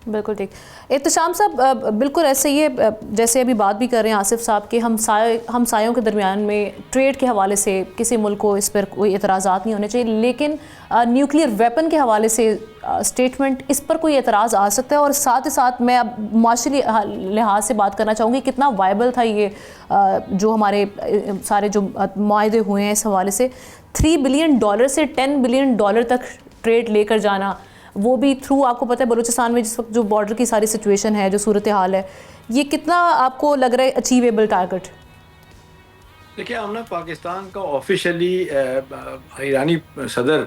بالکل ٹھیک. احتشام صاحب بالکل ایسے ہی ہے جیسے ابھی بات بھی کر رہے ہیں آصف صاحب کہ ہمسایوں کے درمیان میں ٹریڈ کے حوالے سے کسی ملک کو اس پر کوئی اعتراضات نہیں ہونے چاہیے، لیکن نیوکلیئر ویپن کے حوالے سے اسٹیٹمنٹ اس پر کوئی اعتراض آ سکتا ہے. اور ساتھ ہی ساتھ میں اب معاشرے لحاظ سے بات کرنا چاہوں گی کتنا وائبل تھا یہ جو ہمارے سارے جو معاہدے ہوئے ہیں اس حوالے سے. $3 بلین سے $10 بلین تک ٹریڈ لے کر جانا، وہ بھی تھرو آپ کو پتہ ہے بلوچستان میں جس وقت جو بارڈر کی ساری سچویشن ہے، جو صورتحال ہے، یہ کتنا آپ کو لگ رہا ہے اچیویبل ٹارگٹ؟ دیکھیے ہم نا پاکستان کا آفیشلی ایرانی صدر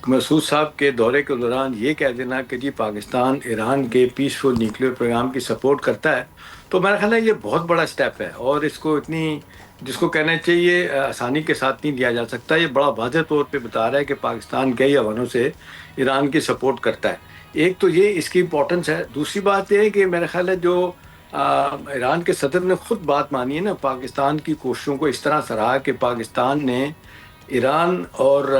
مسعود صاحب کے دورے کے دوران یہ کہہ دینا کہ جی پاکستان ایران کے پیسفل نیوکلیئر پروگرام کی سپورٹ کرتا ہے، تو میرا خیال ہے یہ بہت بڑا سٹیپ ہے اور اس کو اتنی جس کو کہنا چاہیے آسانی کے ساتھ نہیں دیا جا سکتا. یہ بڑا واضح طور پہ بتا رہا ہے کہ پاکستان کئی حوالوں سے ایران کی سپورٹ کرتا ہے. ایک تو یہ اس کی امپورٹنس ہے. دوسری بات یہ ہے کہ میرا خیال ہے جو ایران کے صدر نے خود بات مانی ہے نا، پاکستان کی کوششوں کو اس طرح سراہا کہ پاکستان نے ایران اور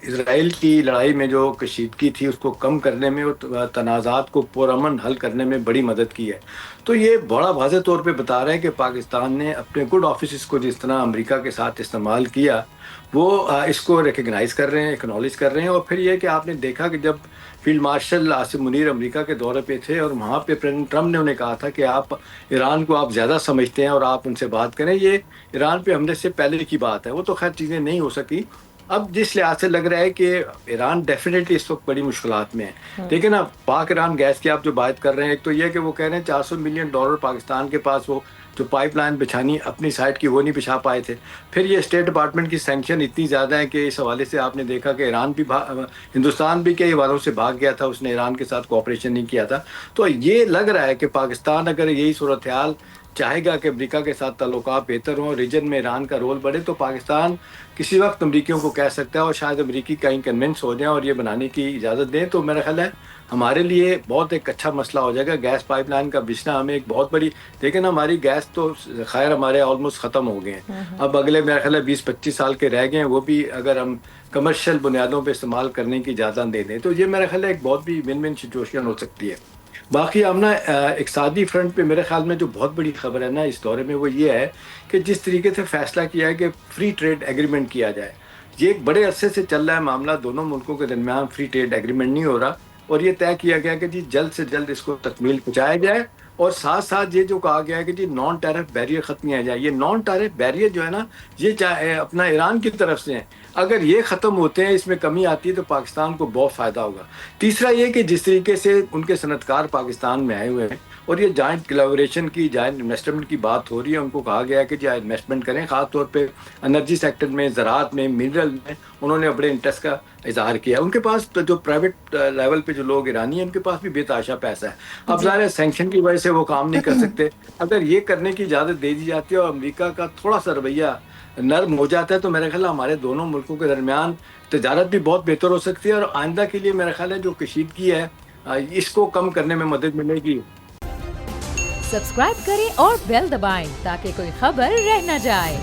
اسرائیل کی لڑائی میں جو کشیدگی تھی اس کو کم کرنے میں اور تنازعات کو پرامن حل کرنے میں بڑی مدد کی ہے. تو یہ بڑا واضح طور پہ بتا رہا ہے کہ پاکستان نے اپنے گڈ آفیسز کو جس طرح امریکہ کے ساتھ استعمال کیا وہ اس کو ریکگنائز کر رہے ہیں، ایکنالج کر رہے ہیں. اور پھر یہ کہ آپ نے دیکھا کہ جب فیلڈ مارشل عاصم منیر امریکہ کے دورے پہ تھے اور وہاں پہ پریزیڈنٹ ٹرمپ نے انہیں کہا تھا کہ آپ ایران کو آپ زیادہ سمجھتے ہیں اور آپ ان سے بات کریں. یہ ایران پہ حملے سے پہلے کی بات ہے، وہ تو خیر چیزیں نہیں ہو سکی. اب جس لحاظ سے لگ رہا ہے کہ ایران ڈیفینیٹلی اس وقت بڑی مشکلات میں ہے. لیکن اب پاک ایران گیس کی آپ جو بات کر رہے ہیں، ایک تو یہ کہ وہ کہہ رہے ہیں $400 ملین پاکستان کے پاس وہ جو پائپ لائن بچھانی اپنی سائڈ کی وہ نہیں بچھا پائے تھے. پھر یہ اسٹیٹ ڈپارٹمنٹ کی سینکشن اتنی زیادہ ہے کہ اس حوالے سے آپ نے دیکھا کہ ایران بھی ہندوستان بھی کئی حوالوں سے بھاگ گیا تھا، اس نے ایران کے ساتھ کوآپریشن نہیں کیا تھا. تو یہ لگ رہا ہے کہ پاکستان اگر یہی صورتحال چاہے گا کہ امریکہ کے ساتھ تعلقات بہتر ہوں، ریجن میں ایران کا رول بڑھے، تو پاکستان کسی وقت امریکیوں کو کہہ سکتا ہے اور شاید امریکی کہیں کنونس ہو جائیں اور یہ بنانے کی اجازت دیں. تو میرا خیال ہے ہمارے لیے بہت ایک اچھا مسئلہ ہو جائے گا. گیس پائپ لائن کا بچنا ہمیں ایک بہت بڑی، لیکن ہماری گیس تو خیر ہمارے آلموسٹ ختم ہو گئے ہیں. اب اگلے میرا خیال ہے 20-25 سال کے رہ گئے ہیں، وہ بھی اگر ہم کمرشل بنیادوں پہ استعمال کرنے کی اجازت دے دیں تو یہ میرا خیال ہے ایک بہت بھی ون ون سچویشن ہو سکتی ہے. باقی ہم نا اقتصادی فرنٹ پہ میرے خیال میں جو بہت بڑی خبر ہے نا اس دورے میں وہ یہ ہے کہ جس طریقے سے فیصلہ کیا ہے کہ فری ٹریڈ ایگریمنٹ کیا جائے. یہ ایک بڑے عرصے سے چل رہا ہے معاملہ، دونوں ملکوں کے درمیان فری ٹریڈ ایگریمنٹ نہیں ہو رہا، اور یہ طے کیا گیا کہ جی جلد سے جلد اس کو تکمیل پہنچایا جائے. اور ساتھ ساتھ یہ جو کہا گیا ہے کہ جی نان ٹیرف بیریئر ختم کیا جائے. یہ نان ٹیرف بیریئر جو ہے نا یہ چاہے اپنا ایران کی طرف سے ہیں، اگر یہ ختم ہوتے ہیں، اس میں کمی آتی ہے تو پاکستان کو بہت فائدہ ہوگا. تیسرا یہ کہ جس طریقے سے ان کے صنعت کار پاکستان میں آئے ہوئے ہیں اور یہ جوائنٹ کلیبوریشن کی، جوائنٹ انویسٹمنٹ کی بات ہو رہی ہے، ان کو کہا گیا ہے کہ جی انویسٹمنٹ کریں، خاص طور پہ انرجی سیکٹر میں، زراعت میں، منرل میں انہوں نے بڑے انٹرسٹ کا اظہار کیا. ان کے پاس جو پرائیویٹ لیول پہ جو لوگ ایرانی ہیں ان کے پاس بھی بے تحاشا پیسہ ہے. اب ظاہر سینکشن کی وجہ سے وہ کام نہیں کر سکتے. اگر یہ کرنے کی اجازت دے دی جاتی ہے اور امریکہ کا تھوڑا سا رویہ نرم ہو جاتا ہے تو میرا خیال ہے ہمارے دونوں ملکوں کے درمیان تجارت بھی بہت بہتر ہو سکتی ہے، اور آئندہ کے لیے میرا خیال ہے جو کشیدگی ہے اس کو کم کرنے میں مدد ملے گی. سبسکرائب کریں اور بیل دبائیں تاکہ کوئی خبر رہ نہ جائے.